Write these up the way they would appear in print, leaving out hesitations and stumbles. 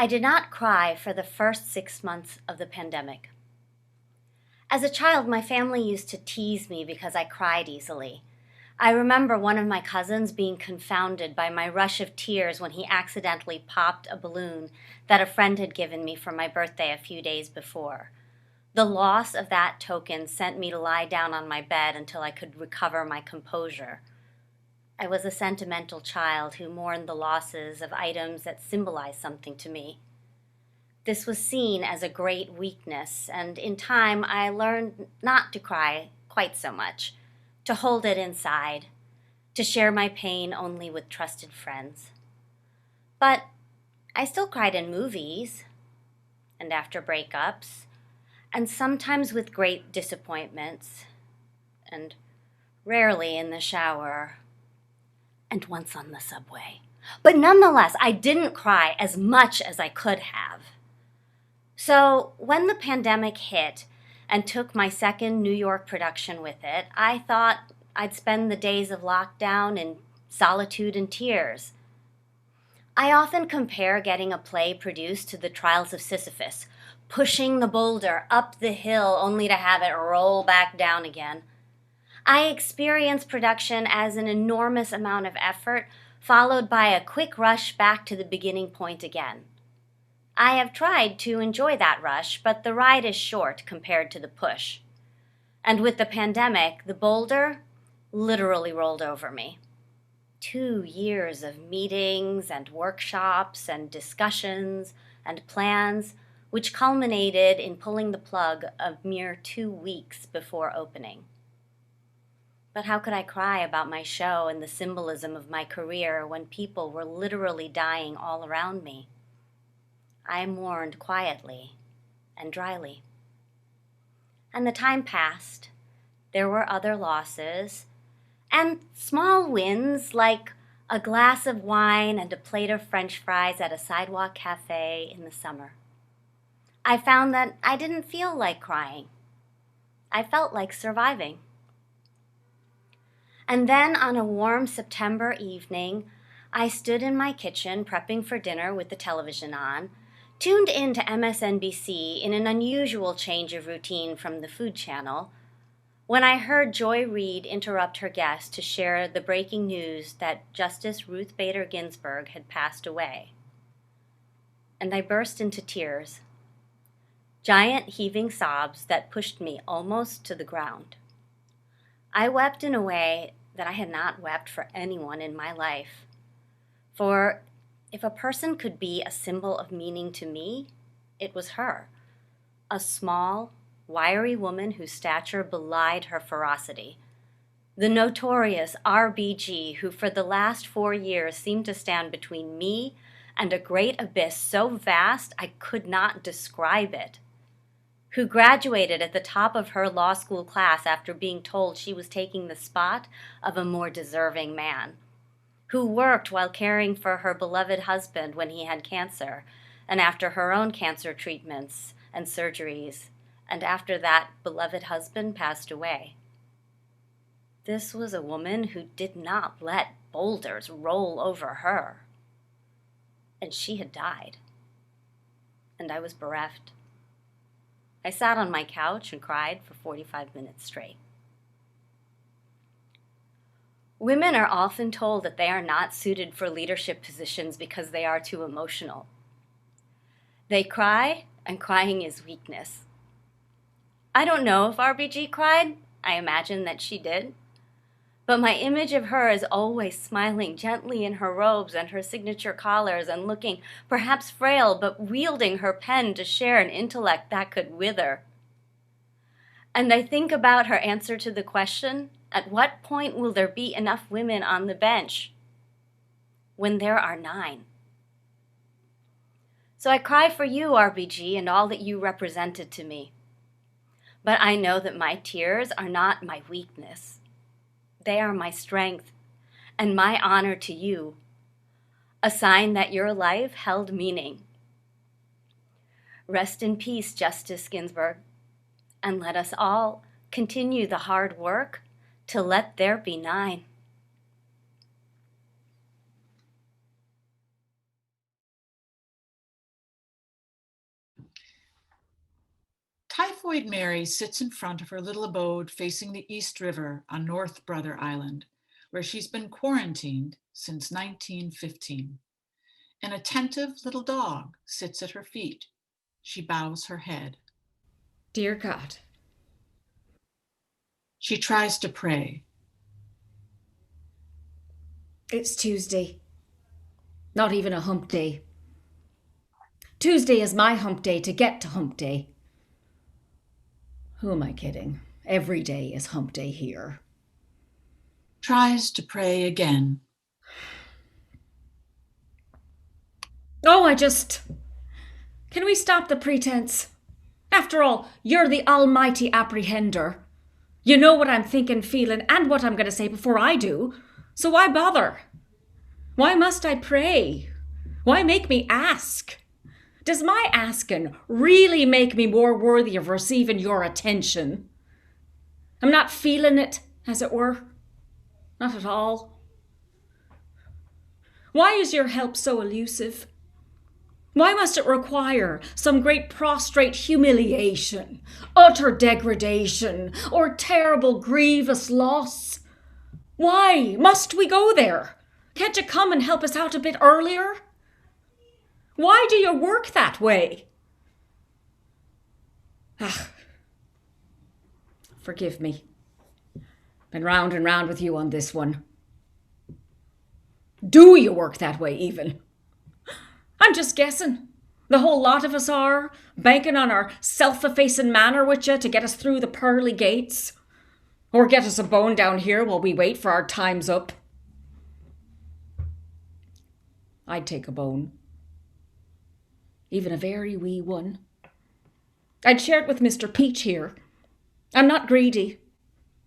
I did not cry for the first 6 months of the pandemic. As a child, my family used to tease me because I cried easily. I remember one of my cousins being confounded by my rush of tears when he accidentally popped a balloon that a friend had given me for my birthday a few days before. The loss of that token sent me to lie down on my bed until I could recover my composure. I was a sentimental child who mourned the losses of items that symbolized something to me. This was seen as a great weakness, and in time I learned not to cry quite so much, to hold it inside, to share my pain only with trusted friends. But I still cried in movies, and after breakups, and sometimes with great disappointments, and rarely in the shower, and once on the subway. But nonetheless, I didn't cry as much as I could have. So when the pandemic hit and took my second New York production with it, I thought I'd spend the days of lockdown in solitude and tears. I often compare getting a play produced to the trials of Sisyphus, pushing the boulder up the hill only to have it roll back down again. I experience production as an enormous amount of effort, followed by a quick rush back to the beginning point again. I have tried to enjoy that rush, but the ride is short compared to the push. And with the pandemic, the boulder literally rolled over me. 2 years of meetings and workshops and discussions and plans, which culminated in pulling the plug a mere 2 weeks before opening. But how could I cry about my show and the symbolism of my career when people were literally dying all around me? I mourned quietly and dryly. And the time passed. There were other losses, and small wins like a glass of wine and a plate of French fries at a sidewalk cafe in the summer. I found that I didn't feel like crying. I felt like surviving. And then on a warm September evening, I stood in my kitchen prepping for dinner with the television on, tuned in to MSNBC in an unusual change of routine from the Food Channel, when I heard Joy Reid interrupt her guest to share the breaking news that Justice Ruth Bader Ginsburg had passed away. And I burst into tears, giant heaving sobs that pushed me almost to the ground. I wept in a way that I had not wept for anyone in my life. For if a person could be a symbol of meaning to me, it was her, a small, wiry woman whose stature belied her ferocity, the notorious RBG who for the last 4 years seemed to stand between me and a great abyss so vast I could not describe it, who graduated at the top of her law school class after being told she was taking the spot of a more deserving man, who worked while caring for her beloved husband when he had cancer, and after her own cancer treatments and surgeries, and after that beloved husband passed away. This was a woman who did not let boulders roll over her. And she had died. And I was bereft. I sat on my couch and cried for 45 minutes straight. Women are often told that they are not suited for leadership positions because they are too emotional. They cry, and crying is weakness. I don't know if RBG cried. I imagine that she did. But my image of her is always smiling gently in her robes and her signature collars and looking perhaps frail but wielding her pen to share an intellect that could wither. And I think about her answer to the question, at what point will there be enough women on the bench? When there are 9. So I cry for you, RBG, and all that you represented to me. But I know that my tears are not my weakness. They are my strength and my honor to you, a sign that your life held meaning. Rest in peace, Justice Ginsburg, and let us all continue the hard work to let there be 9. Typhoid Mary sits in front of her little abode facing the East River on North Brother Island, where she's been quarantined since 1915. An attentive little dog sits at her feet. She bows her head. Dear God. She tries to pray. It's Tuesday. Not even a hump day. Tuesday is my hump day to get to hump day. Who am I kidding? Every day is hump day here. Tries to pray again. Oh, Can we stop the pretense? After all, you're the almighty apprehender. You know what I'm thinking, feeling, and what I'm going to say before I do. So why bother? Why must I pray? Why make me ask? Does my asking really make me more worthy of receiving your attention? I'm not feeling it, as it were. Not at all. Why is your help so elusive? Why must it require some great prostrate humiliation, utter degradation, or terrible grievous loss? Why must we go there? Can't you come and help us out a bit earlier? Why do you work that way? Forgive me. Been round and round with you on this one. Do you work that way even? I'm just guessing. The whole lot of us are, banking on our self-effacing manner with you to get us through the pearly gates. Or get us a bone down here while we wait for our time's up. I'd take a bone. Even a very wee one. I'd share it with Mr. Peach here. I'm not greedy.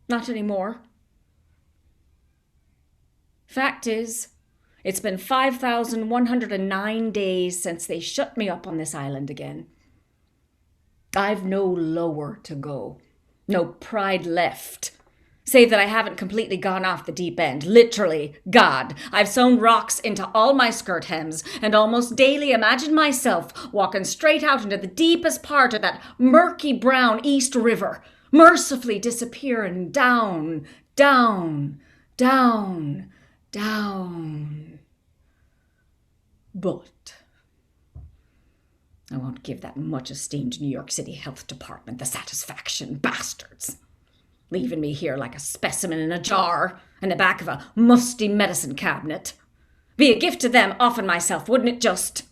Not anymore. Fact is, it's been 5,109 days since they shut me up on this island again. I've no lower to go. No pride left. Save that I haven't completely gone off the deep end. Literally, God, I've sewn rocks into all my skirt hems and almost daily imagine myself walking straight out into the deepest part of that murky brown East River, mercifully disappearing down, down, down, down. But I won't give that much esteemed New York City Health Department the satisfaction, bastards. Leaving me here like a specimen in a jar in the back of a musty medicine cabinet. Be a gift to them, off and myself, wouldn't it just?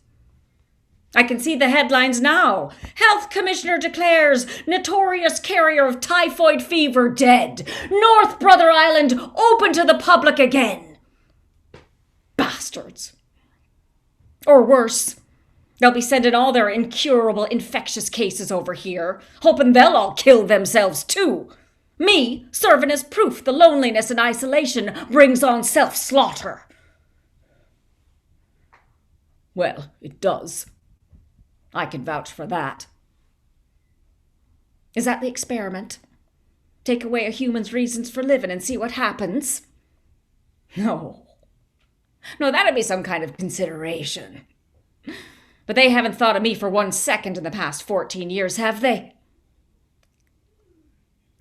I can see the headlines now. Health Commissioner declares notorious carrier of typhoid fever dead. North Brother Island open to the public again. Bastards. Or worse, they'll be sending all their incurable infectious cases over here, hoping they'll all kill themselves too. Me serving as proof the loneliness and isolation brings on self-slaughter. Well, it does. I can vouch for that. Is that the experiment? Take away a human's reasons for living and see what happens? No, that'd be some kind of consideration. But they haven't thought of me for 1 second in the past 14 years, have they?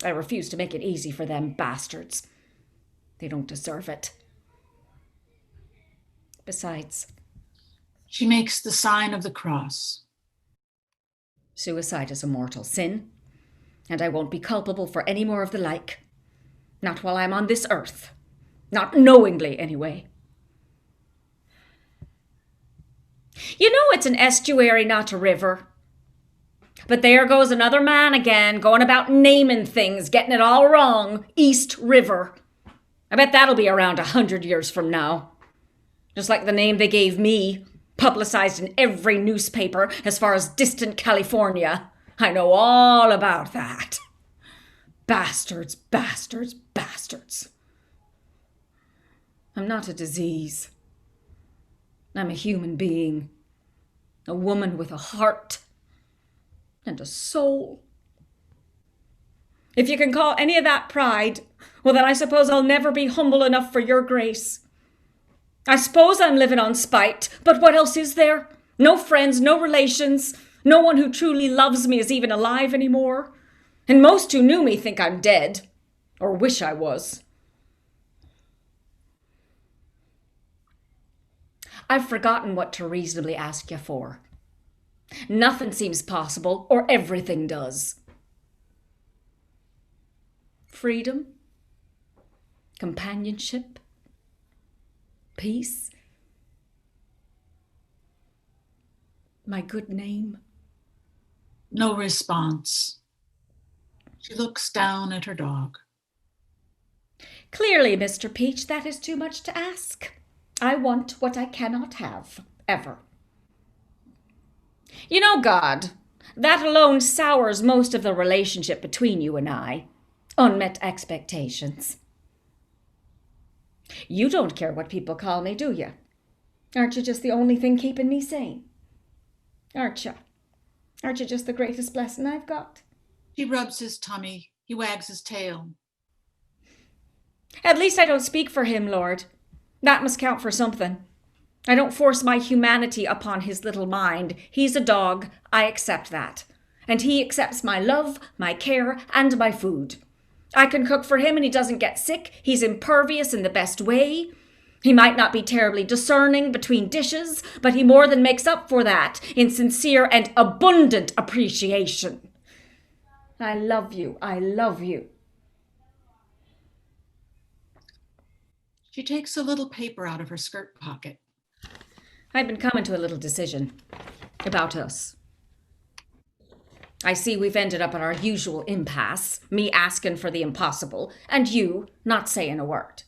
I refuse to make it easy for them bastards. They don't deserve it. Besides, she makes the sign of the cross. Suicide is a mortal sin, and I won't be culpable for any more of the like. Not while I'm on this earth. Not knowingly, anyway. You know it's an estuary, not a river. But there goes another man again, going about naming things, getting it all wrong. East River. I bet that'll be around 100 years from now. Just like the name they gave me, publicized in every newspaper as far as distant California. I know all about that. Bastards, bastards, bastards. I'm not a disease. I'm a human being. A woman with a heart. And a soul. If you can call any of that pride, well then I suppose I'll never be humble enough for your grace. I suppose I'm living on spite, but what else is there? No friends, no relations. No one who truly loves me is even alive anymore. And most who knew me think I'm dead, or wish I was. I've forgotten what to reasonably ask you for. Nothing seems possible, or everything does. Freedom, companionship, peace, my good name. No response. She looks down at her dog. Clearly, Mr. Peach, that is too much to ask. I want what I cannot have, ever. You know, God, that alone sours most of the relationship between you and I. Unmet expectations. You don't care what people call me, do you? Aren't you just the only thing keeping me sane? Aren't you? Aren't you just the greatest blessing I've got? He rubs his tummy. He wags his tail. At least I don't speak for him, Lord. That must count for something. I don't force my humanity upon his little mind. He's a dog. I accept that. And he accepts my love, my care, and my food. I can cook for him and he doesn't get sick. He's impervious in the best way. He might not be terribly discerning between dishes, but he more than makes up for that in sincere and abundant appreciation. I love you. I love you. She takes a little paper out of her skirt pocket. I've been coming to a little decision about us. I see we've ended up at our usual impasse, me asking for the impossible, and you not saying a word.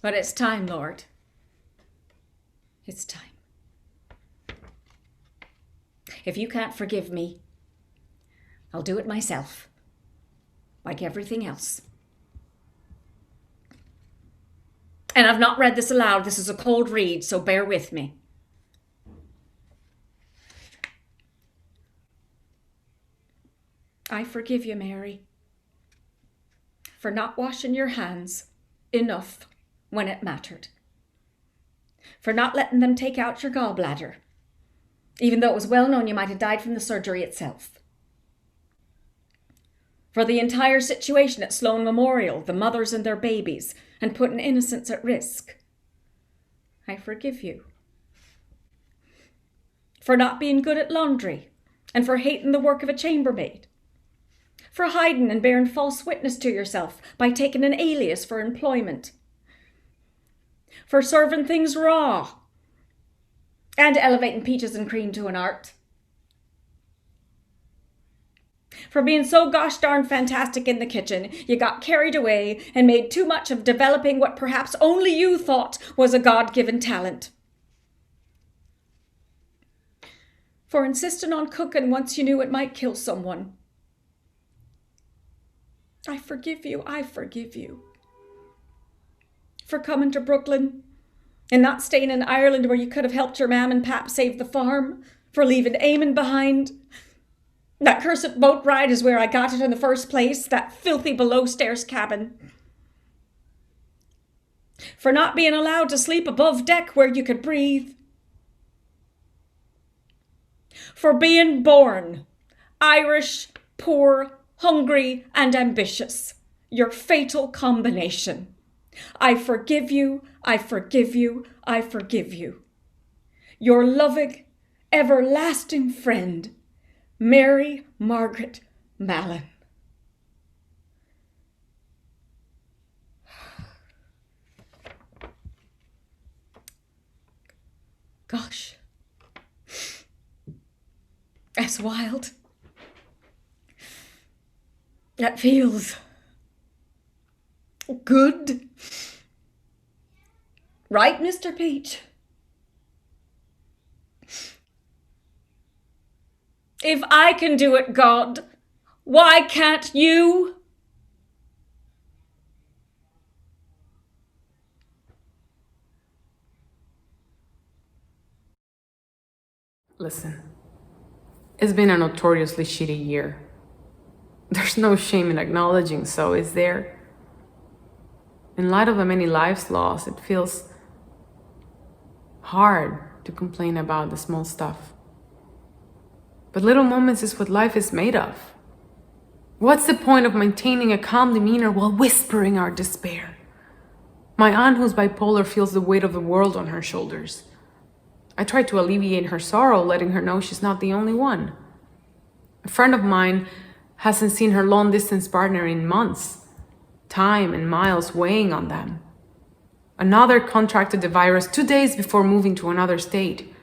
But it's time, Lord. It's time. If you can't forgive me, I'll do it myself, like everything else. And I've not read this aloud. This is a cold read, so bear with me. I forgive you, Mary, for not washing your hands enough when it mattered, for not letting them take out your gallbladder, even though it was well known you might have died from the surgery itself, for the entire situation at Sloan Memorial, the mothers and their babies, and putting innocents at risk. I forgive you. For not being good at laundry, and for hating the work of a chambermaid. For hiding and bearing false witness to yourself by taking an alias for employment. For serving things raw, and elevating peaches and cream to an art. For being so gosh darn fantastic in the kitchen, you got carried away and made too much of developing what perhaps only you thought was a God-given talent. For insisting on cooking once you knew it might kill someone. I forgive you, I forgive you. For coming to Brooklyn and not staying in Ireland where you could have helped your mam and pap save the farm. For leaving Eamon behind. That cursed boat ride is where I got it in the first place, that filthy below-stairs cabin. For not being allowed to sleep above deck where you could breathe. For being born Irish, poor, hungry, and ambitious. Your fatal combination. I forgive you, I forgive you, I forgive you. Your loving, everlasting friend, Mary Margaret Mallon. Gosh, that's wild. That feels good. Right, Mr. Peach? If I can do it, God, why can't you? Listen, it's been a notoriously shitty year. There's no shame in acknowledging so, is there? In light of the many lives lost, it feels hard to complain about the small stuff. But little moments is what life is made of. What's the point of maintaining a calm demeanor while whispering our despair? My aunt, who's bipolar, feels the weight of the world on her shoulders. I try to alleviate her sorrow, letting her know she's not the only one. A friend of mine hasn't seen her long-distance partner in months, time and miles weighing on them. Another contracted the virus 2 days before moving to another state,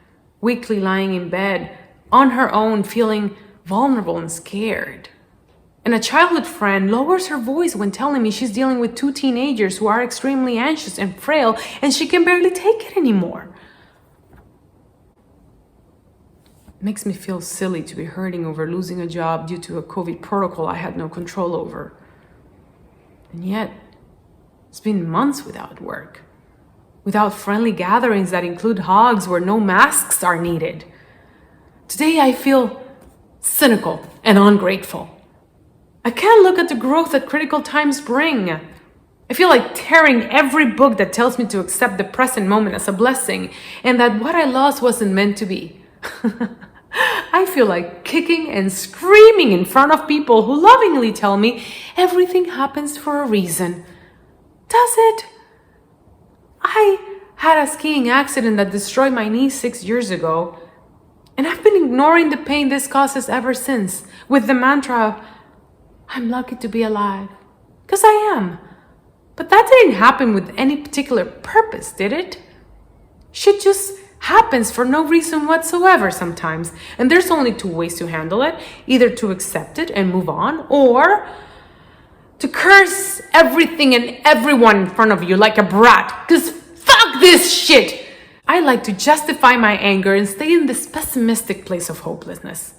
weakly lying in bed, on her own, feeling vulnerable and scared. And a childhood friend lowers her voice when telling me she's dealing with 2 teenagers who are extremely anxious and frail, and she can barely take it anymore. It makes me feel silly to be hurting over losing a job due to a COVID protocol I had no control over. And yet, it's been months without work, without friendly gatherings that include hugs where no masks are needed. Today I feel cynical and ungrateful. I can't look at the growth that critical times bring. I feel like tearing every book that tells me to accept the present moment as a blessing and that what I lost wasn't meant to be. I feel like kicking and screaming in front of people who lovingly tell me everything happens for a reason. Does it? I had a skiing accident that destroyed my knee 6 years ago, and I've been ignoring the pain this causes ever since, with the mantra of, I'm lucky to be alive. 'Cause I am. But that didn't happen with any particular purpose, did it? Shit just happens for no reason whatsoever sometimes, and there's only 2 ways to handle it, either to accept it and move on, or to curse everything and everyone in front of you like a brat, 'cause fuck this shit! I like to justify my anger and stay in this pessimistic place of hopelessness.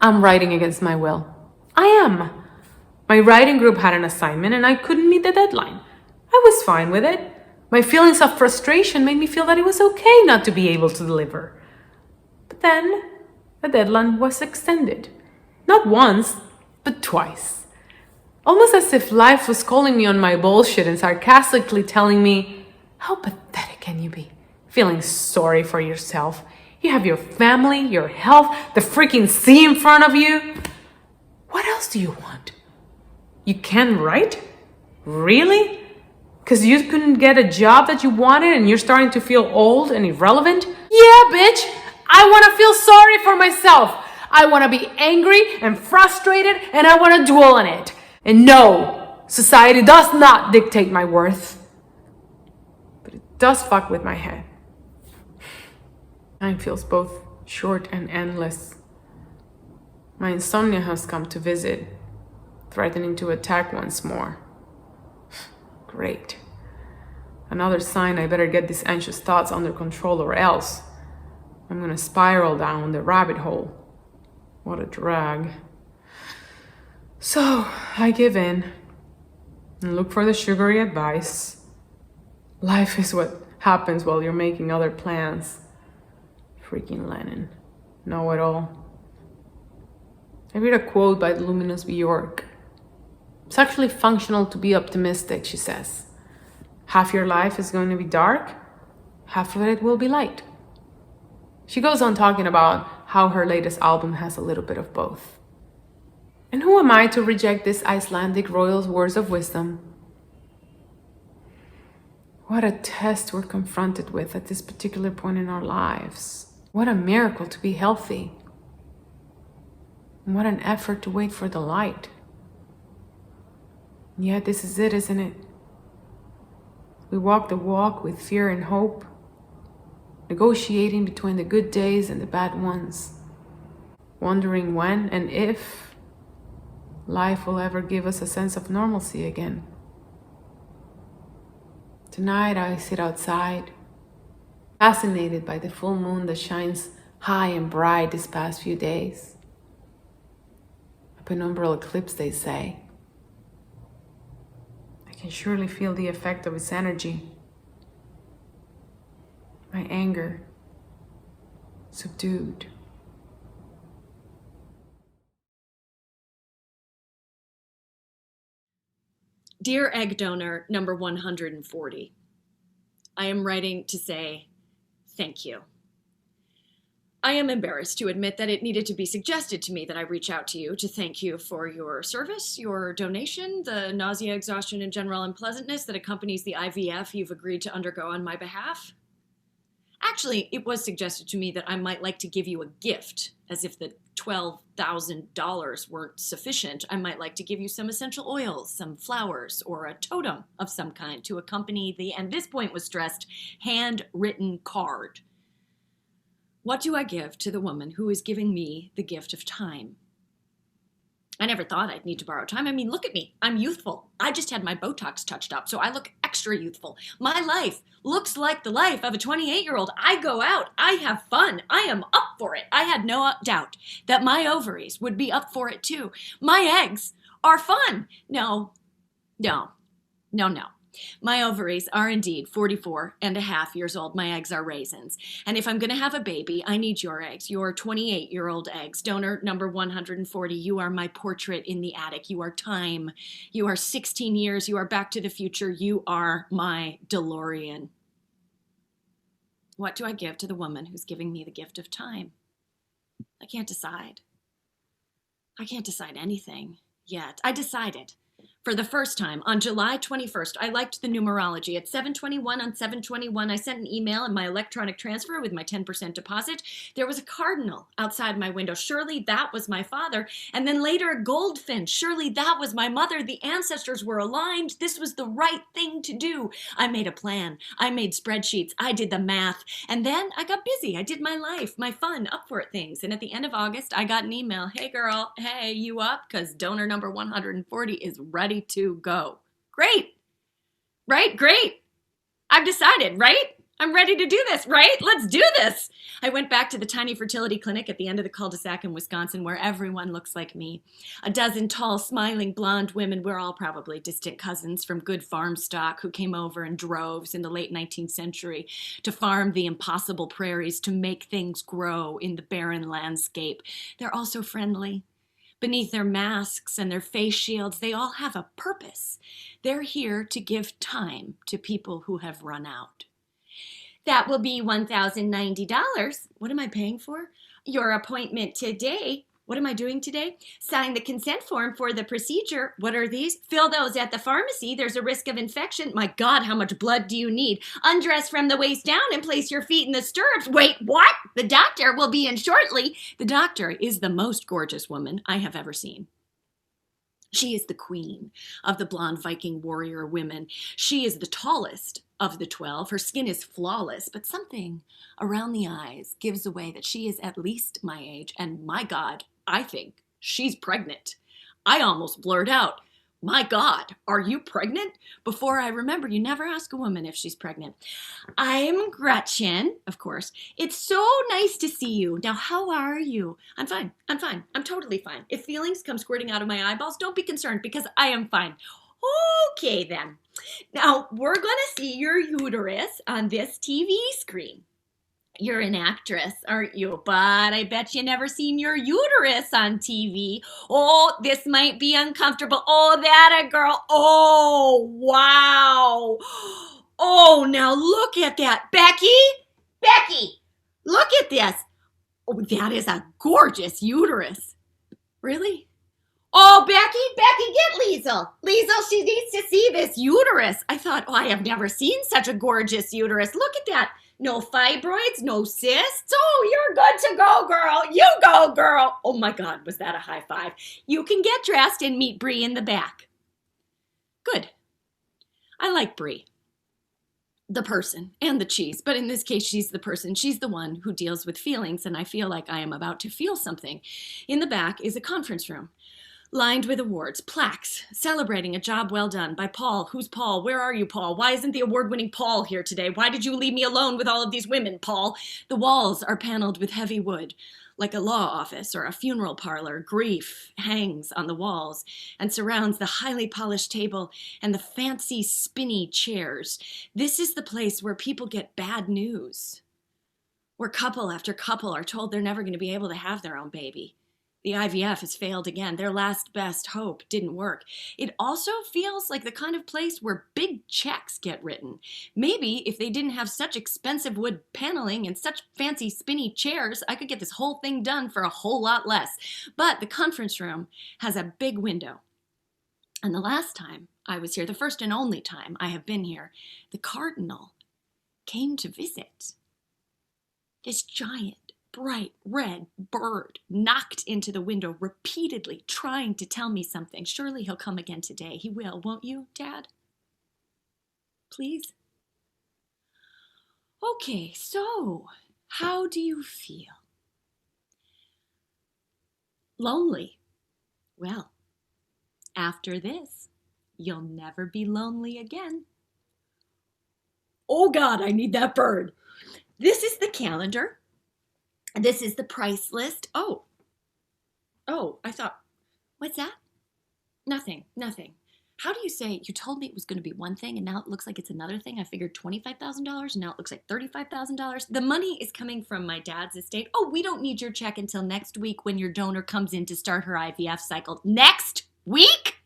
I'm writing against my will. I am. My writing group had an assignment and I couldn't meet the deadline. I was fine with it. My feelings of frustration made me feel that it was okay not to be able to deliver. But then, the deadline was extended. Not once, but twice. Almost as if life was calling me on my bullshit and sarcastically telling me, how pathetic can you be? Feeling sorry for yourself. You have your family, your health, the freaking sea in front of you. What else do you want? You can't write? Really? Because you couldn't get a job that you wanted and you're starting to feel old and irrelevant? Yeah, bitch! I want to feel sorry for myself. I want to be angry and frustrated and I want to dwell on it. And no, society does not dictate my worth. But it does fuck with my head. Time feels both short and endless. My insomnia has come to visit, threatening to attack once more. Great. Another sign I better get these anxious thoughts under control or else I'm gonna spiral down the rabbit hole. What a drag. So I give in and look for the sugary advice. Life is what happens while you're making other plans. Freaking Lennon. Know it all. I read a quote by Luminous Bjork. It's actually functional to be optimistic, she says. Half your life is going to be dark, half of it will be light. She goes on talking about how her latest album has a little bit of both. And who am I to reject this Icelandic royal's words of wisdom? What a test we're confronted with at this particular point in our lives. What a miracle to be healthy. And what an effort to wait for the light. Yeah, this is it, isn't it? We walk the walk with fear and hope, negotiating between the good days and the bad ones, wondering when and if life will ever give us a sense of normalcy again. Tonight I sit outside, fascinated by the full moon that shines high and bright these past few days. A penumbral eclipse, they say. I can surely feel the effect of its energy. My anger, subdued. Dear Egg Donor number 140, I am writing to say Thank you. I am embarrassed to admit that it needed to be suggested to me that I reach out to you to thank you for your service, your donation, the nausea, exhaustion, and general unpleasantness that accompanies the IVF you've agreed to undergo on my behalf. Actually, it was suggested to me that I might like to give you a gift, as if the $12,000 weren't sufficient. I might like to give you some essential oils, some flowers, or a totem of some kind to accompany the, and this point was stressed, handwritten card. What do I give to the woman who is giving me the gift of time? I never thought I'd need to borrow time. I mean, look at me. I'm youthful. I just had my Botox touched up, so I look extra youthful. My life looks like the life of a 28-year-old. I go out. I have fun. I am up for it. I had no doubt that my ovaries would be up for it too. My eggs are fun. No. My ovaries are indeed 44 and a half years old. My eggs are raisins. And if I'm going to have a baby, I need your eggs, your 28-year-old eggs. Donor number 140, you are my portrait in the attic. You are time. You are 16 years. You are Back to the Future. You are my DeLorean. What do I give to the woman who's giving me the gift of time? I can't decide. I can't decide anything yet. I decided. For the first time, on July 21st, I liked the numerology. At 7:21 on 7/21, I sent an email in my electronic transfer with my 10% deposit. There was a cardinal outside my window. Surely that was my father. And then later a goldfinch. Surely that was my mother. The ancestors were aligned. This was the right thing to do. I made a plan. I made spreadsheets. I did the math. And then I got busy. I did my life, my fun, up for it things. And at the end of August, I got an email. Hey, girl. Hey, you up? Because donor number 140 is ready to go. Great. Right? Great. I've decided, right? I'm ready to do this, right? Let's do this. I went back to the tiny fertility clinic at the end of the cul-de-sac in Wisconsin where everyone looks like me. A dozen tall, smiling, blonde women. We're all probably distant cousins from good farm stock who came over in droves in the late 19th century to farm the impossible prairies to make things grow in the barren landscape. They're all so friendly. Beneath their masks and their face shields, they all have a purpose. They're here to give time to people who have run out. That will be $1,090. What am I paying for? Your appointment today. What am I doing today? Sign the consent form for the procedure. What are these? Fill those at the pharmacy. There's a risk of infection. My God, how much blood do you need? Undress from the waist down and place your feet in the stirrups. Wait, what? The doctor will be in shortly. The doctor is the most gorgeous woman I have ever seen. She is the queen of the blonde Viking warrior women. She is the tallest of the 12. Her skin is flawless, but something around the eyes gives away that she is at least my age. And my God, I think she's pregnant. I almost blurred out, my God, are you pregnant? Before I remember, you never ask a woman if she's pregnant. I'm Gretchen, of course. It's so nice to see you. Now, how are you? I'm fine. I'm totally fine. If feelings come squirting out of my eyeballs, don't be concerned because I am fine. Okay, then. Now, we're going to see your uterus on this TV screen. You're an actress, aren't you? But I bet you never seen your uterus on TV. Oh, this might be uncomfortable. Oh, that a girl. Oh, wow. Oh, now look at that. Becky, look at this. Oh, that is a gorgeous uterus. Really? Oh, Becky, get Liesel. Liesel, she needs to see this uterus. I thought, oh, I have never seen such a gorgeous uterus. Look at that. No fibroids, no cysts. Oh, you're good to go, girl. You go, girl. Oh my God, was that a high five? You can get dressed and meet Bree in the back. Good. I like Bree. The person and the cheese, but in this case, she's the person. She's the one who deals with feelings, and I feel like I am about to feel something. In the back is a conference room. Lined with awards, plaques, celebrating a job well done by Paul. Who's Paul? Where are you, Paul? Why isn't the award-winning Paul here today? Why did you leave me alone with all of these women, Paul? The walls are paneled with heavy wood, like a law office or a funeral parlor. Grief hangs on the walls and surrounds the highly polished table and the fancy spinny chairs. This is the place where people get bad news, where couple after couple are told they're never going to be able to have their own baby. The IVF has failed again. Their last best hope didn't work. It also feels like the kind of place where big checks get written. Maybe if they didn't have such expensive wood paneling and such fancy spinny chairs, I could get this whole thing done for a whole lot less. But the conference room has a big window. And the last time I was here, the first and only time I have been here, the cardinal came to visit. This giant, bright red bird knocked into the window repeatedly, trying to tell me something. Surely he'll come again today. He will, won't you, Dad? Please? Okay, so how do you feel? Lonely. Well, after this, you'll never be lonely again. Oh God, I need that bird. This is the calendar. This is the price list. Oh, I thought, what's that? Nothing. How do you say, you told me it was going to be one thing and now it looks like it's another thing? I figured $25,000 and now it looks like $35,000. The money is coming from my dad's estate. Oh, we don't need your check until next week when your donor comes in to start her IVF cycle. Next week?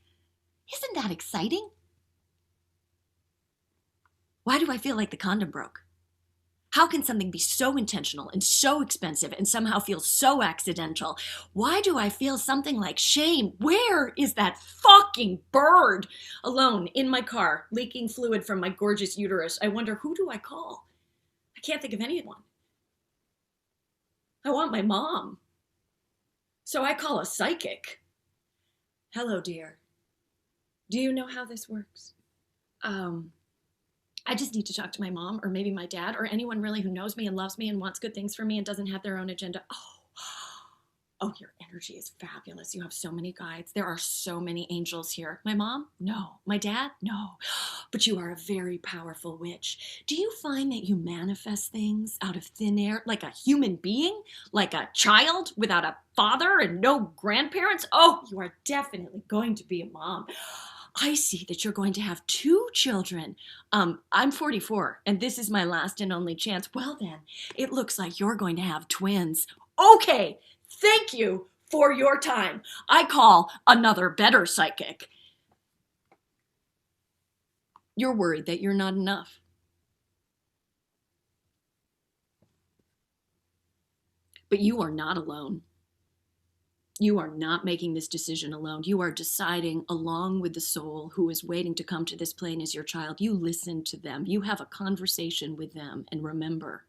Isn't that exciting? Why do I feel like the condom broke? How can something be so intentional and so expensive and somehow feel so accidental? Why do I feel something like shame? Where is that fucking bird? Alone in my car, leaking fluid from my gorgeous uterus. I wonder, who do I call? I can't think of anyone. I want my mom. So I call a psychic. Hello, dear. Do you know how this works? I just need to talk to my mom or maybe my dad or anyone really who knows me and loves me and wants good things for me and doesn't have their own agenda. Oh, your energy is fabulous. You have so many guides. There are so many angels here. My mom? No. My dad? No. But you are a very powerful witch. Do you find that you manifest things out of thin air like a human being? Like a child without a father and no grandparents? Oh, you are definitely going to be a mom. I see that you're going to have 2 children. I'm 44, and this is my last and only chance. Well then, it looks like you're going to have twins. Okay, thank you for your time. I call another better psychic. You're worried that you're not enough. But you are not alone. You are not making this decision alone. You are deciding along with the soul who is waiting to come to this plane as your child. You listen to them. You have a conversation with them. And remember,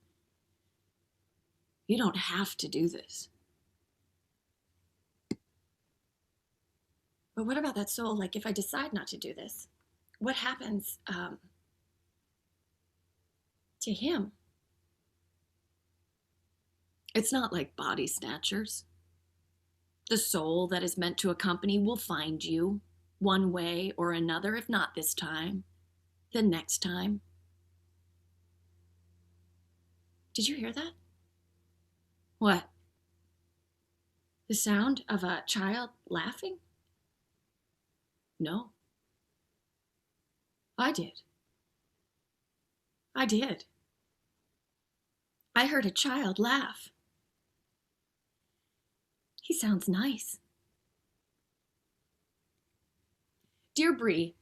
you don't have to do this. But what about that soul? Like, if I decide not to do this, what happens to him? It's not like body snatchers. The soul that is meant to accompany will find you one way or another, if not this time, then next time. Did you hear that? What? The sound of a child laughing? No. I did. I heard a child laugh. He sounds nice. Dear Bree,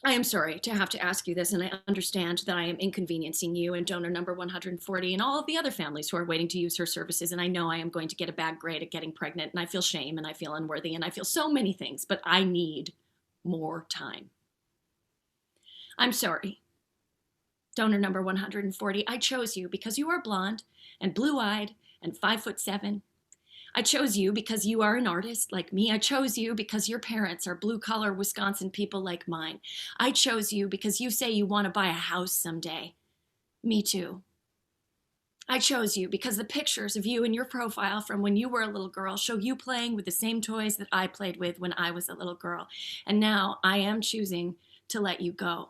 I am sorry to have to ask you this, and I understand that I am inconveniencing you and donor number 140 and all of the other families who are waiting to use her services, and I know I am going to get a bad grade at getting pregnant, and I feel shame, and I feel unworthy, and I feel so many things, but I need more time. I'm sorry. Donor number 140, I chose you because you are blonde and blue-eyed and 5'7". I chose you because you are an artist like me. I chose you because your parents are blue-collar Wisconsin people like mine. I chose you because you say you want to buy a house someday. Me too. I chose you because the pictures of you in your profile from when you were a little girl show you playing with the same toys that I played with when I was a little girl. And now I am choosing to let you go.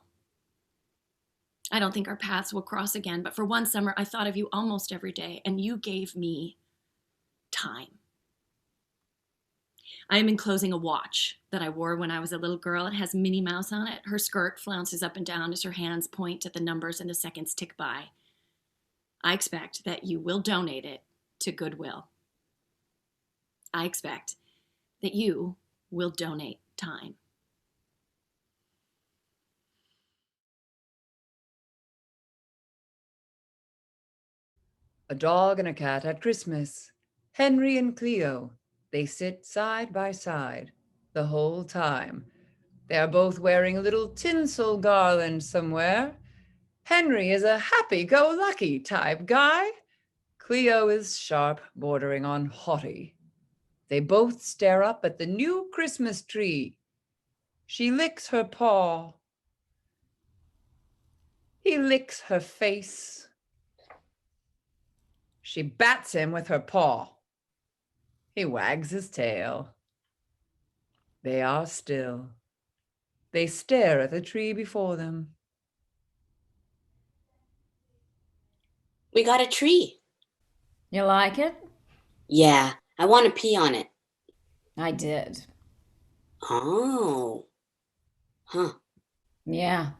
I don't think our paths will cross again, but for one summer, I thought of you almost every day, and you gave me time. I am enclosing a watch that I wore when I was a little girl. It has Minnie Mouse on it. Her skirt flounces up and down as her hands point at the numbers and the seconds tick by. I expect that you will donate it to Goodwill. I expect that you will donate time. A dog and a cat at Christmas. Henry and CLEO. They sit side by side the whole time. They are both wearing a little tinsel garland somewhere. Henry is a happy-go-lucky type guy. CLEO is sharp, bordering on haughty. They both stare up at the new Christmas tree. She licks her paw. He licks her face. She bats him with her paw. He wags his tail. They are still. They stare at the tree before them. We got a tree. You like it? Yeah, I want to pee on it. I did. Oh. Huh. Yeah.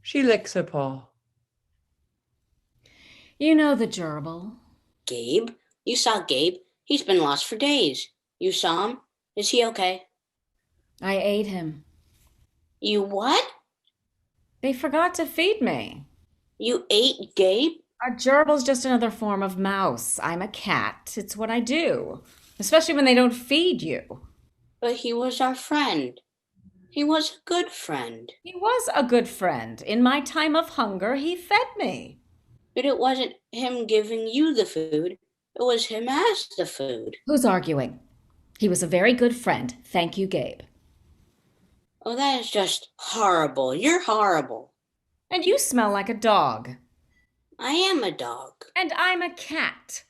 She licks her paw. You know the gerbil. Gabe? You saw Gabe? He's been lost for days. You saw him? Is he okay? I ate him. You what? They forgot to feed me. You ate Gabe? A gerbil's just another form of mouse. I'm a cat. It's what I do. Especially when they don't feed you. But he was our friend. He was a good friend. He was a good friend. In my time of hunger, he fed me. But it wasn't him giving you the food. It was him as the food. Who's arguing? He was a very good friend. Thank you, Gabe. Oh, that is just horrible. You're horrible. And you smell like a dog. I am a dog. And I'm a cat.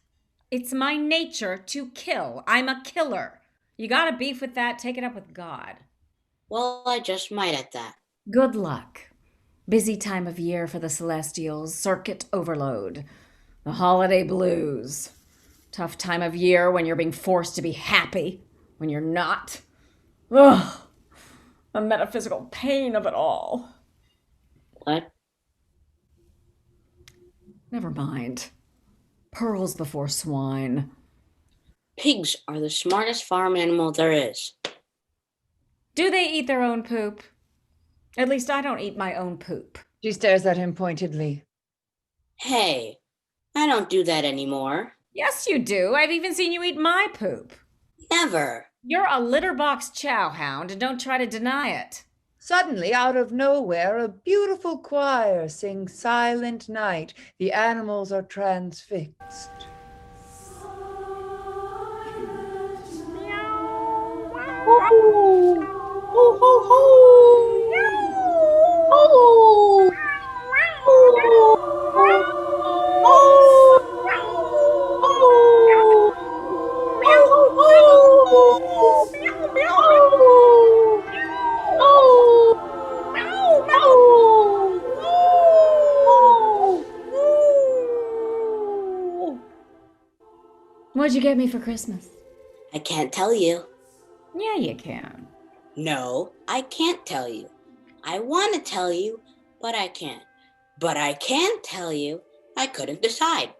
It's my nature to kill. I'm a killer. You got a beef with that? Take it up with God. Well, I just might at that. Good luck. Busy time of year for the Celestials. Circuit overload. The holiday blues. Tough time of year when you're being forced to be happy when you're not. Ugh. The metaphysical pain of it all. What? Never mind. Pearls before swine. Pigs are the smartest farm animal there is. Do they eat their own poop? At least I don't eat my own poop. She stares at him pointedly. Hey, I don't do that anymore. Yes, you do. I've even seen you eat my poop. Never. You're a litter box chow hound, and don't try to deny it. Suddenly, out of nowhere, a beautiful choir sings Silent Night. The animals are transfixed. What'd you get me for Christmas? I can't tell you. Yeah, you can. No, I can't tell you. I want to tell you, but I can't. But I can tell you I couldn't decide.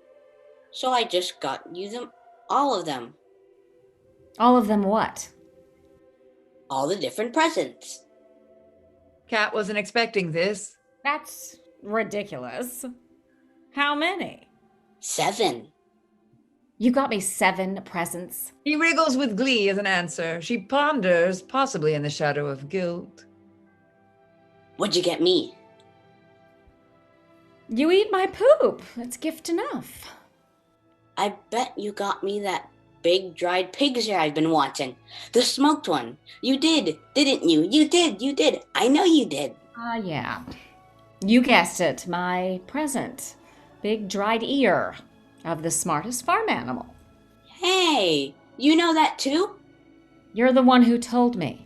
So I just got you them, all of them. All of them what? All the different presents. Cat wasn't expecting this. That's ridiculous. How many? 7. You got me 7 presents. He wriggles with glee as an answer. She ponders, possibly in the shadow of guilt. What'd you get me? You eat my poop. That's gift enough. I bet you got me that big dried pig's ear I've been wanting. The smoked one. You did, didn't you? You did. I know you did. Yeah. You guessed it. My present. Big dried ear of the smartest farm animal. Hey, you know that too? You're the one who told me.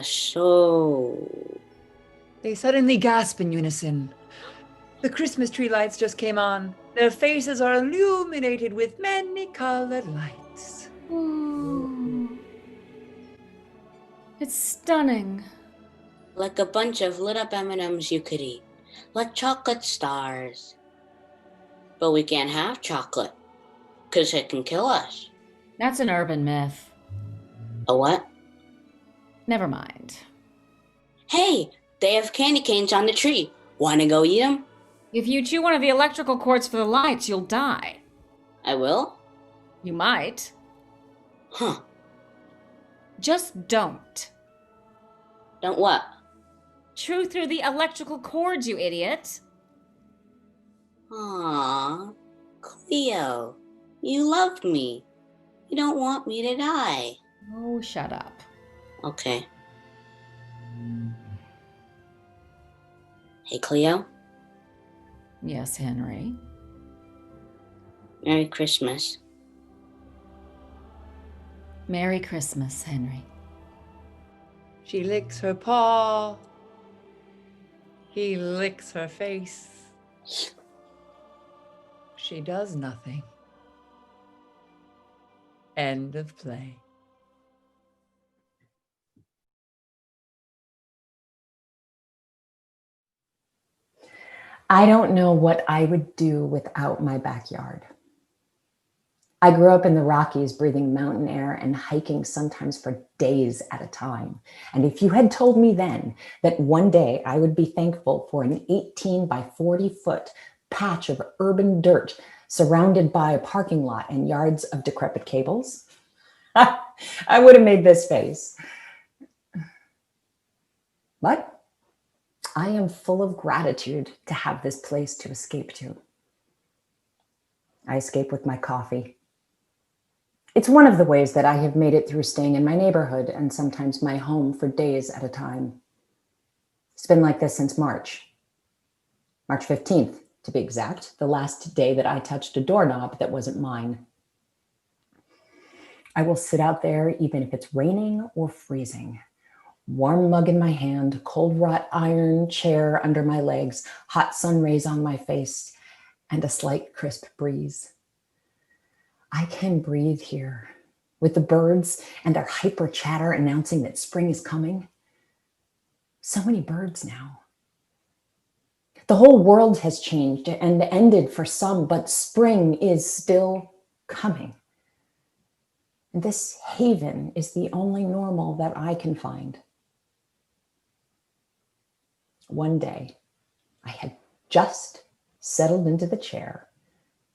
So. They suddenly gasp in unison. The Christmas tree lights just came on. Their faces are illuminated with many colored lights. Ooh. It's stunning. Like a bunch of lit up M&Ms you could eat. Like chocolate stars. But we can't have chocolate, because it can kill us. That's an urban myth. A what? Never mind. Hey, they have candy canes on the tree. Want to go eat them? If you chew one of the electrical cords for the lights, you'll die. I will? You might. Huh. Just don't. Don't what? Chew through the electrical cords, you idiot. Aw, Cleo, you love me. You don't want me to die. Oh, shut up. Okay. Hey, Cleo. Yes, Henry. Merry Christmas. Merry Christmas, Henry. She licks her paw. He licks her face. She does nothing. End of play. I don't know what I would do without my backyard. I grew up in the Rockies, breathing mountain air and hiking sometimes for days at a time. And if you had told me then that one day I would be thankful for an 18 by 40 foot patch of urban dirt surrounded by a parking lot and yards of decrepit cables, I would have made this face. But I am full of gratitude to have this place to escape to. I escape with my coffee. It's one of the ways that I have made it through staying in my neighborhood and sometimes my home for days at a time. It's been like this since March 15th, to be exact, the last day that I touched a doorknob that wasn't mine. I will sit out there even if it's raining or freezing. Warm mug in my hand, cold wrought iron chair under my legs, hot sun rays on my face, and a slight crisp breeze. I can breathe here with the birds and their hyper chatter announcing that spring is coming. So many birds now. The whole world has changed and ended for some, but spring is still coming. And this haven is the only normal that I can find. One day, I had just settled into the chair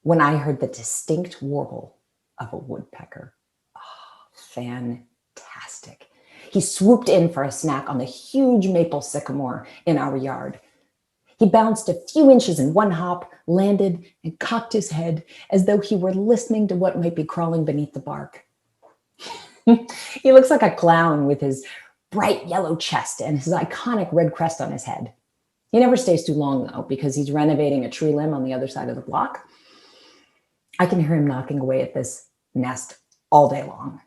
when I heard the distinct warble of a woodpecker. Oh, fantastic. He swooped in for a snack on the huge maple sycamore in our yard. He bounced a few inches in one hop, landed, and cocked his head as though he were listening to what might be crawling beneath the bark. He looks like a clown with his bright yellow chest and his iconic red crest on his head. He never stays too long, though, because he's renovating a tree limb on the other side of the block. I can hear him knocking away at this nest all day long.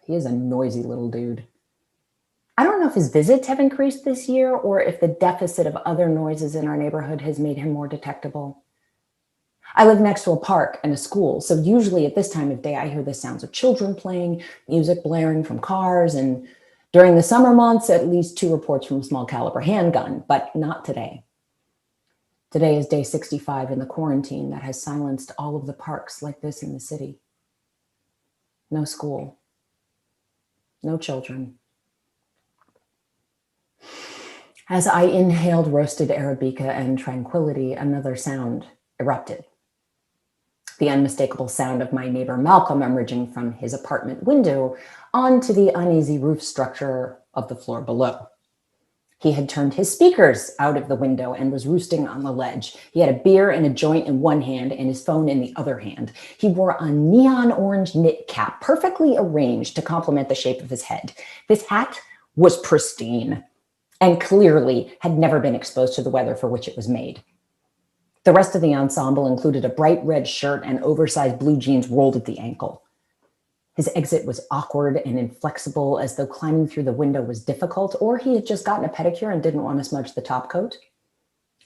He is a noisy little dude. I don't know if his visits have increased this year or if the deficit of other noises in our neighborhood has made him more detectable. I live next to a park and a school, so usually at this time of day, I hear the sounds of children playing, music blaring from cars, and during the summer months, at least 2 reports from a small caliber handgun, but not today. Today is day 65 in the quarantine that has silenced all of the parks like this in the city. No school, no children. As I inhaled roasted Arabica and tranquility, another sound erupted. The unmistakable sound of my neighbor Malcolm emerging from his apartment window onto the uneasy roof structure of the floor below. He had turned his speakers out of the window and was roosting on the ledge. He had a beer and a joint in one hand and his phone in the other hand. He wore a neon orange knit cap, perfectly arranged to complement the shape of his head. This hat was pristine and clearly had never been exposed to the weather for which it was made. The rest of the ensemble included a bright red shirt and oversized blue jeans rolled at the ankle. His exit was awkward and inflexible, as though climbing through the window was difficult, or he had just gotten a pedicure and didn't want to smudge the top coat.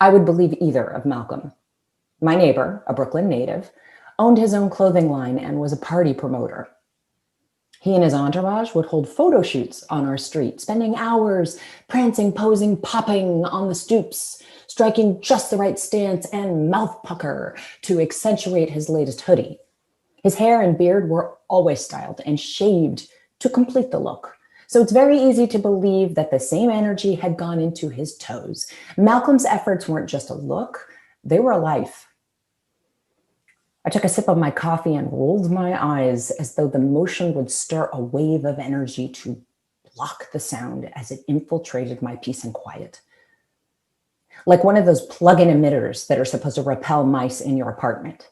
I would believe either of Malcolm. My neighbor, a Brooklyn native, owned his own clothing line and was a party promoter. He and his entourage would hold photo shoots on our street, spending hours prancing, posing, popping on the stoops, striking just the right stance and mouth pucker to accentuate his latest hoodie. His hair and beard were always styled and shaved to complete the look. So it's very easy to believe that the same energy had gone into his toes. Malcolm's efforts weren't just a look, they were a life. I took a sip of my coffee and rolled my eyes as though the motion would stir a wave of energy to block the sound as it infiltrated my peace and quiet. Like one of those plug-in emitters that are supposed to repel mice in your apartment.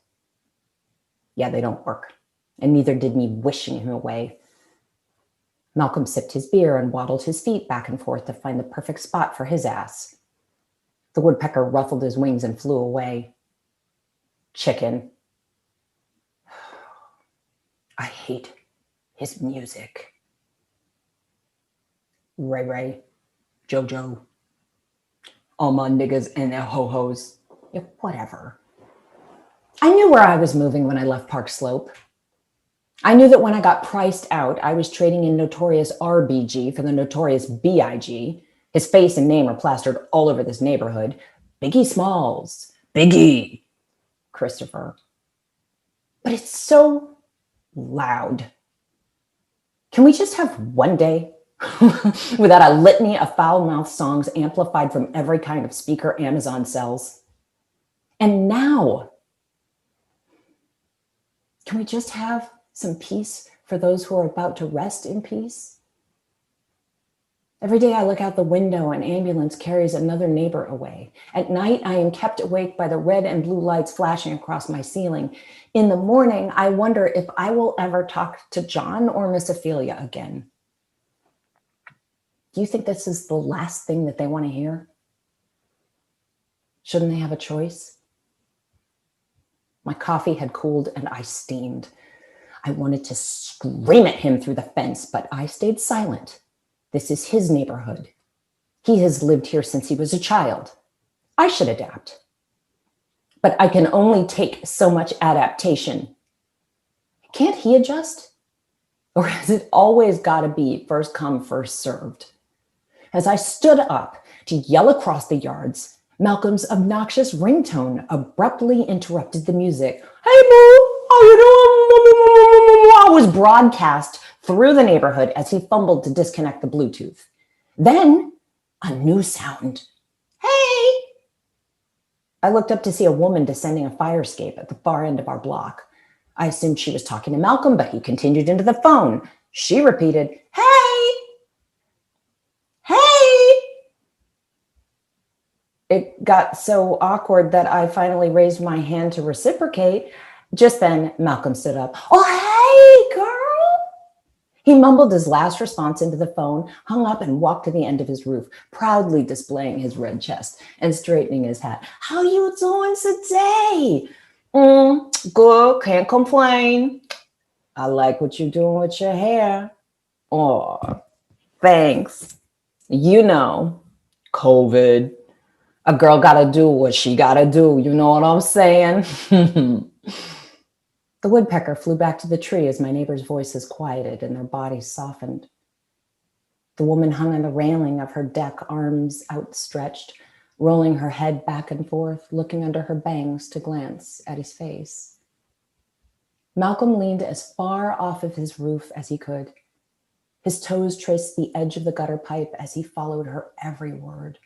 Yeah, they don't work. And neither did me wishing him away. Malcolm sipped his beer and waddled his feet back and forth to find the perfect spot for his ass. The woodpecker ruffled his wings and flew away. Chicken. I hate his music. Ray Ray, JoJo, all my niggas and their ho-hos. Yeah, whatever. I knew where I was moving when I left Park Slope. I knew that when I got priced out, I was trading in Notorious RBG for the Notorious BIG. His face and name are plastered all over this neighborhood. Biggie Smalls. Biggie. Christopher. But it's so loud. Can we just have one day without a litany of foul-mouthed songs amplified from every kind of speaker Amazon sells? And now, can we just have some peace for those who are about to rest in peace? Every day I look out the window, an ambulance carries another neighbor away. At night, I am kept awake by the red and blue lights flashing across my ceiling. In the morning, I wonder if I will ever talk to John or Miss Ophelia again. Do you think this is the last thing that they want to hear? Shouldn't they have a choice? My coffee had cooled and I steamed. I wanted to scream at him through the fence, but I stayed silent. This is his neighborhood. He has lived here since he was a child. I should adapt. But I can only take so much adaptation. Can't he adjust? Or has it always got to be first come, first served? As I stood up to yell across the yards, Malcolm's obnoxious ringtone abruptly interrupted the music. Hey, boo, how you doing? Was broadcast through the neighborhood as he fumbled to disconnect the Bluetooth. Then a new sound. Hey! I looked up to see a woman descending a fire escape at the far end of our block. I assumed she was talking to Malcolm, but he continued into the phone. She repeated, hey! Hey! It got so awkward that I finally raised my hand to reciprocate. Just then, Malcolm stood up. Oh, hey, girl! He mumbled his last response into the phone, hung up, and walked to the end of his roof, proudly displaying his red chest and straightening his hat. How you doing today? Good, can't complain. I like what you're doing with your hair. Oh, thanks. You know, COVID. A girl gotta do what she gotta do. You know what I'm saying? The woodpecker flew back to the tree as my neighbor's voices quieted and their bodies softened. The woman hung on the railing of her deck, arms outstretched, rolling her head back and forth, looking under her bangs to glance at his face. Malcolm leaned as far off of his roof as he could. His toes traced the edge of the gutter pipe as he followed her every word.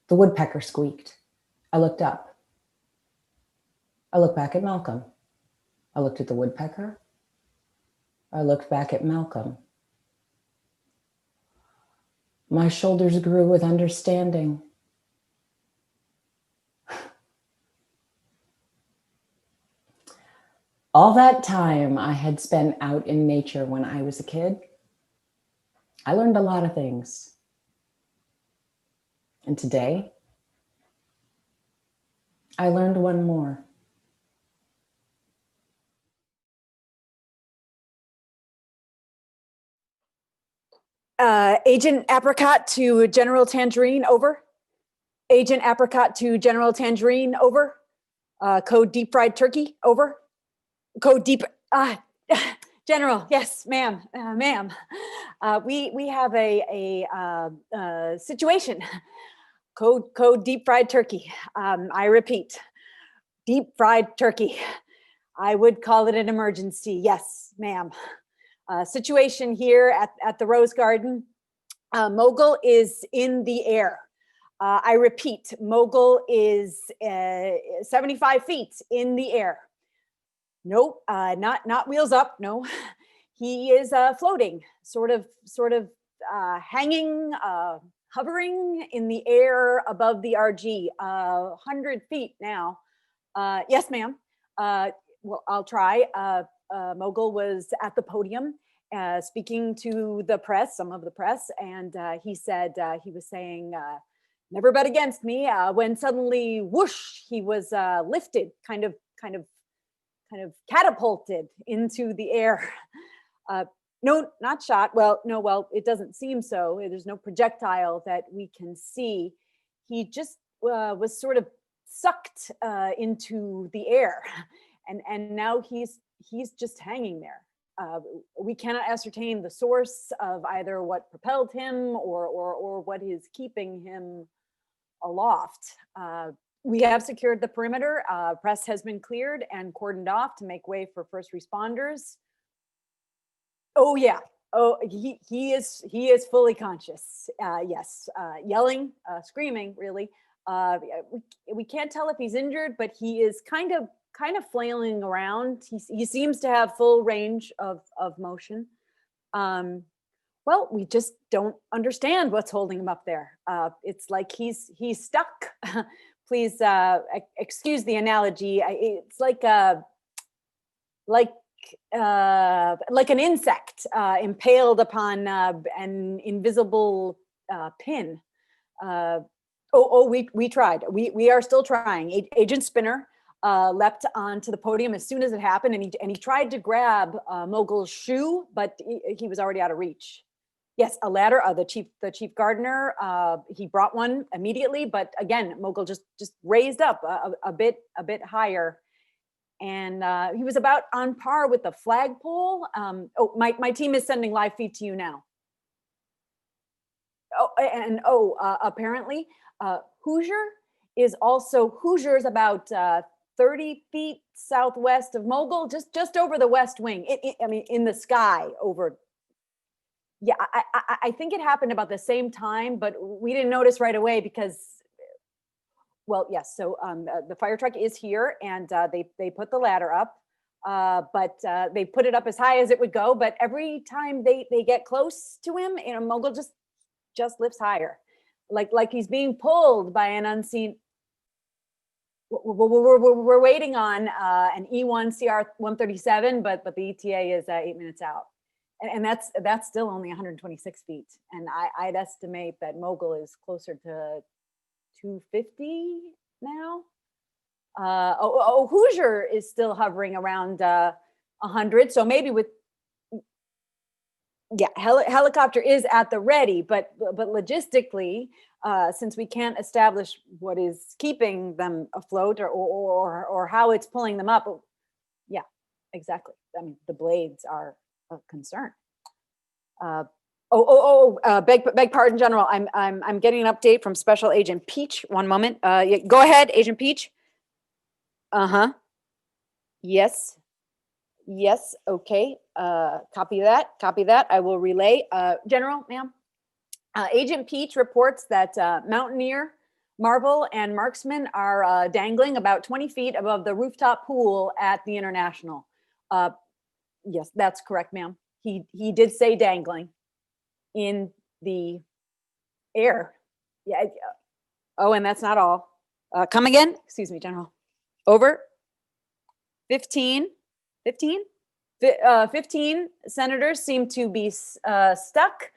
The woodpecker squeaked. I looked up. I looked back at Malcolm. I looked at the woodpecker. I looked back at Malcolm. My shoulders grew with understanding. All that time I had spent out in nature when I was a kid, I learned a lot of things. And today, I learned one more. Agent Apricot to General Tangerine, over. Agent Apricot to General Tangerine, over. Code deep fried turkey, over. Code deep, General, yes, ma'am, ma'am. We have a situation. Code deep fried turkey. I repeat, deep fried turkey. I would call it an emergency. Yes, ma'am. Situation here at the Rose Garden. Mogul is in the air. I repeat, Mogul is 75 feet in the air. Nope, not wheels up. No, he is floating, sort of hanging, hovering in the air above the RG, 100 feet now. Yes, ma'am. Well, I'll try. Mogul was at the podium speaking to the press, some of the press, and he said, he was saying, never bet against me, when suddenly, whoosh, he was lifted, kind of catapulted into the air. No, not shot. Well, no, well, it doesn't seem so. There's no projectile that we can see. He just was sort of sucked into the air, and now he's just hanging there. We cannot ascertain the source of either what propelled him or what is keeping him aloft. We have secured the perimeter. Press has been cleared and cordoned off to make way for first responders. Oh yeah. Oh, he is fully conscious. Yes, yelling, screaming. Really. We can't tell if he's injured, but he is kind of flailing around. He seems to have full range of motion. Well, we just don't understand what's holding him up there. It's like he's stuck. Please excuse the analogy. It's like an insect impaled upon an invisible pin. We tried. We are still trying. Agent Spinner leapt onto the podium as soon as it happened, and he tried to grab Mogul's shoe, but he was already out of reach. Yes, a ladder. The chief gardener. He brought one immediately, but again, Mogul just raised up a bit higher, and he was about on par with the flagpole. My team is sending live feed to you now. Apparently, Hoosier is about 30 feet southwest of Mogul, just over the west wing. I mean, in the sky over. Yeah, I think it happened about the same time, but we didn't notice right away because, well, yes. So the fire truck is here, and they put the ladder up, but they put it up as high as it would go. But every time they get close to him, Mogul just lifts higher, like he's being pulled by an unseen. We're waiting on an E1 CR-137, but the ETA is 8 minutes out. And that's still only 126 feet. And I'd estimate that Mogul is closer to 250 now. Hoosier is still hovering around 100. So maybe helicopter is at the ready, but logistically, since we can't establish what is keeping them afloat or how it's pulling them up. Yeah, exactly. I mean, the blades are a concern. Beg pardon, General. I'm getting an update from Special Agent Peach. One moment. Go ahead, Agent Peach. Yes. Okay. Copy that. I will relay. General, ma'am. Agent Peach reports that Mountaineer, Marvel, and Marksman are dangling about 20 feet above the rooftop pool at the International. Yes, that's correct, ma'am. He did say dangling in the air. Yeah. Oh, and that's not all. Come again? Excuse me, General. Over. 15 senators seem to be stuck,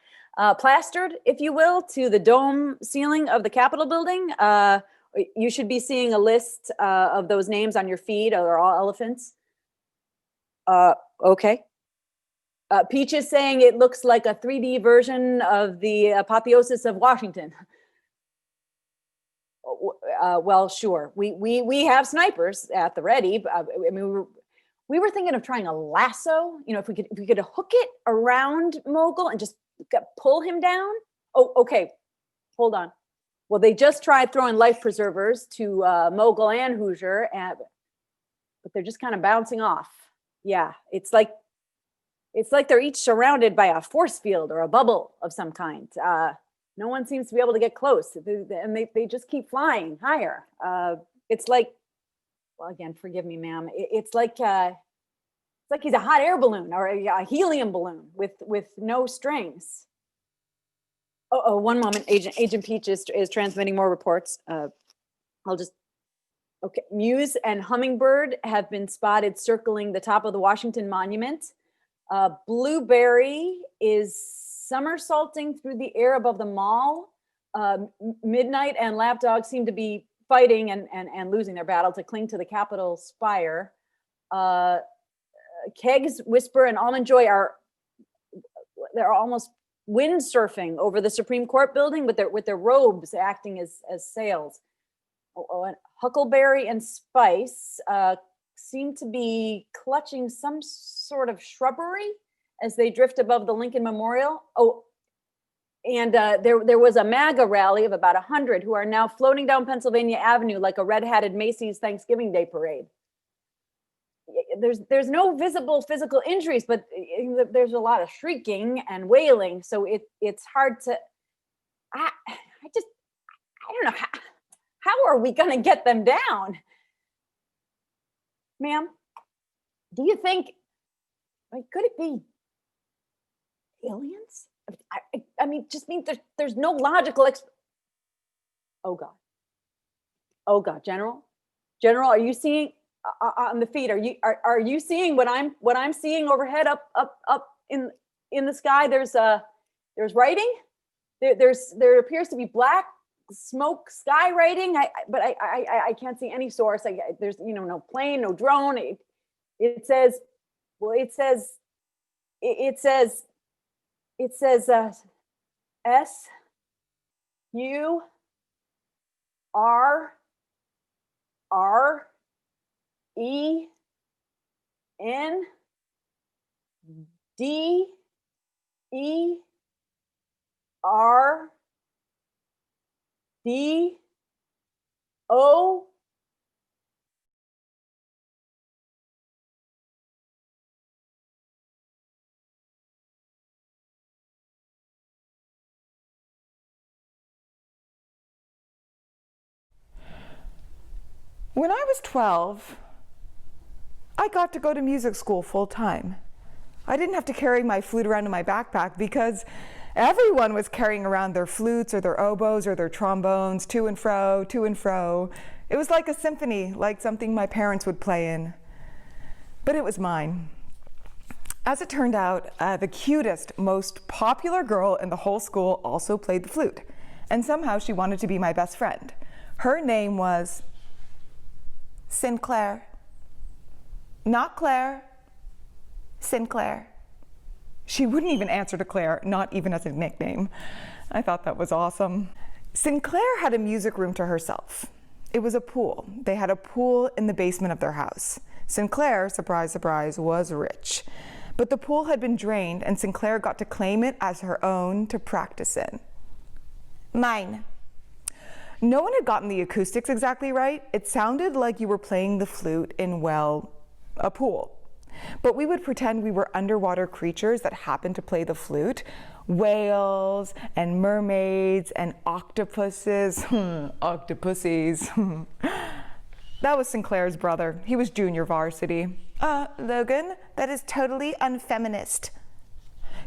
plastered, if you will, to the dome ceiling of the Capitol building. You should be seeing a list of those names on your feed. They're all elephants. Okay. Peach is saying it looks like a 3D version of the apotheosis of Washington. Well, sure. We have snipers at the ready. I mean, We were thinking of trying a lasso, if we could hook it around Mogul and just pull him down. Oh, okay. Hold on. Well, they just tried throwing life preservers to Mogul and Hoosier, but they're just kind of bouncing off. Yeah, it's like they're each surrounded by a force field or a bubble of some kind. No one seems to be able to get close, and they just keep flying higher. It's like, well, again, forgive me, ma'am. It's like he's a hot air balloon or a helium balloon with no strings. Oh, one moment. Agent Peach is transmitting more reports. Okay. Muse and Hummingbird have been spotted circling the top of the Washington Monument. Blueberry is somersaulting through the air above the mall. Midnight and Lapdog seem to be fighting and losing their battle to cling to the Capitol spire. Kegs, Whisper, and Almond Joy they're almost windsurfing over the Supreme Court building with their robes acting as sails. And Huckleberry and Spice seem to be clutching some sort of shrubbery as they drift above the Lincoln Memorial. Oh, and there was a MAGA rally of about 100 who are now floating down Pennsylvania Avenue like a red-hatted Macy's Thanksgiving Day parade. There's no visible physical injuries, but there's a lot of shrieking and wailing. So it's hard to, I don't know, how are we gonna get them down? Ma'am, do you think, could it be aliens? I mean, just means there's no logical Oh God, General, are you seeing on the feed? Are you seeing what I'm seeing overhead up in the sky? There's writing. There appears to be black smoke sky writing. But I can't see any source. There's no plane, no drone. It says S U R R E N D E R D O When I was 12, I got to go to music school full time. I didn't have to carry my flute around in my backpack because everyone was carrying around their flutes or their oboes or their trombones to and fro, to and fro. It was like a symphony, like something my parents would play in. But it was mine. As it turned out, the cutest, most popular girl in the whole school also played the flute. And somehow she wanted to be my best friend. Her name was Sinclair. Not Claire, Sinclair. She wouldn't even answer to Claire, not even as a nickname. I thought that was awesome. Sinclair had a music room to herself. It was a pool. They had a pool in the basement of their house. Sinclair, surprise, surprise, was rich. But the pool had been drained and Sinclair got to claim it as her own to practice in. Mine. No one had gotten the acoustics exactly right. It sounded like you were playing the flute in, well, a pool. But we would pretend we were underwater creatures that happened to play the flute. Whales and mermaids and octopuses. Octopussies. That was Sinclair's brother. He was junior varsity. Logan, that is totally unfeminist.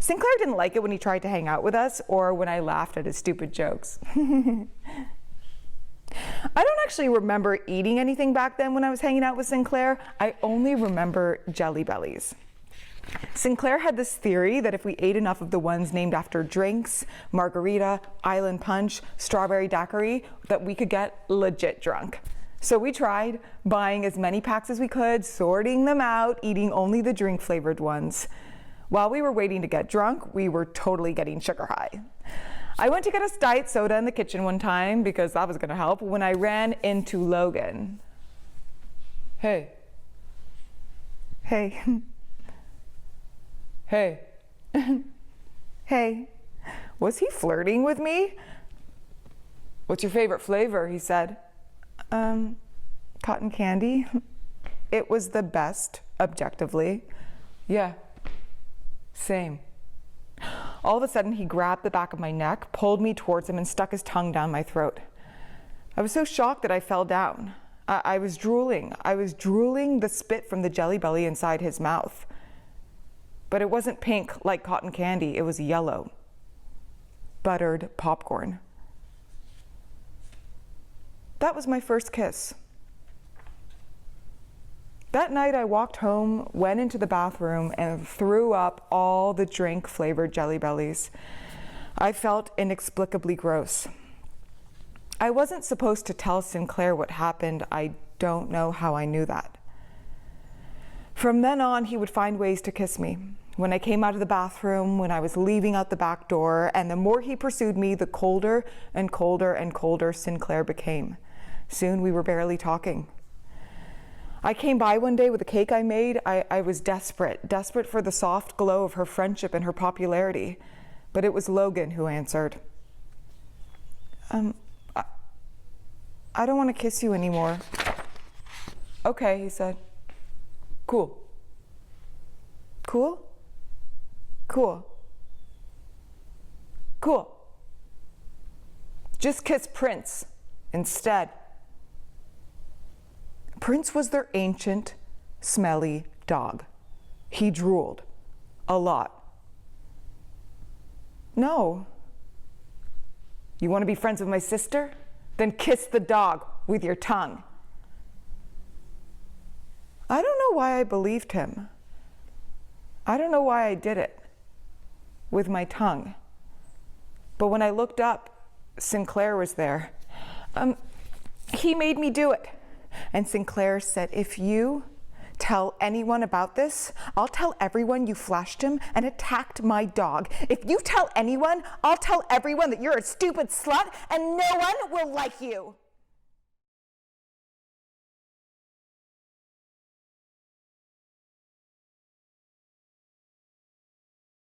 Sinclair didn't like it when he tried to hang out with us or when I laughed at his stupid jokes. I don't actually remember eating anything back then when I was hanging out with Sinclair. I only remember Jelly Bellies. Sinclair had this theory that if we ate enough of the ones named after drinks, margarita, island punch, strawberry daiquiri, that we could get legit drunk. So we tried, buying as many packs as we could, sorting them out, eating only the drink-flavored ones. While we were waiting to get drunk, we were totally getting sugar high. I went to get us diet soda in the kitchen one time because that was going to help when I ran into Logan. Hey, Hey. Hey. Hey. Was he flirting with me? What's your favorite flavor? He said. Cotton candy. It was the best, objectively. Yeah. Same. All of a sudden, he grabbed the back of my neck, pulled me towards him, and stuck his tongue down my throat. I was so shocked that I fell down. I was drooling. I was drooling the spit from the jelly belly inside his mouth. But it wasn't pink like cotton candy. It was yellow. Buttered popcorn. That was my first kiss. That night I walked home, went into the bathroom, and threw up all the drink-flavored Jelly Bellies. I felt inexplicably gross. I wasn't supposed to tell Sinclair what happened. I don't know how I knew that. From then on, he would find ways to kiss me. When I came out of the bathroom, when I was leaving out the back door, and the more he pursued me, the colder and colder and colder Sinclair became. Soon we were barely talking. I came by one day with a cake I made. I was desperate for the soft glow of her friendship and her popularity. But it was Logan who answered. I don't want to kiss you anymore. Okay, he said. Cool. Cool? Cool. Cool. Just kiss Prince instead. Prince was their ancient, smelly dog. He drooled a lot. No. You want to be friends with my sister? Then kiss the dog with your tongue. I don't know why I believed him. I don't know why I did it with my tongue. But when I looked up, Sinclair was there. He made me do it. And Sinclair said, if you tell anyone about this, I'll tell everyone you flashed him and attacked my dog. If you tell anyone, I'll tell everyone that you're a stupid slut and no one will like you.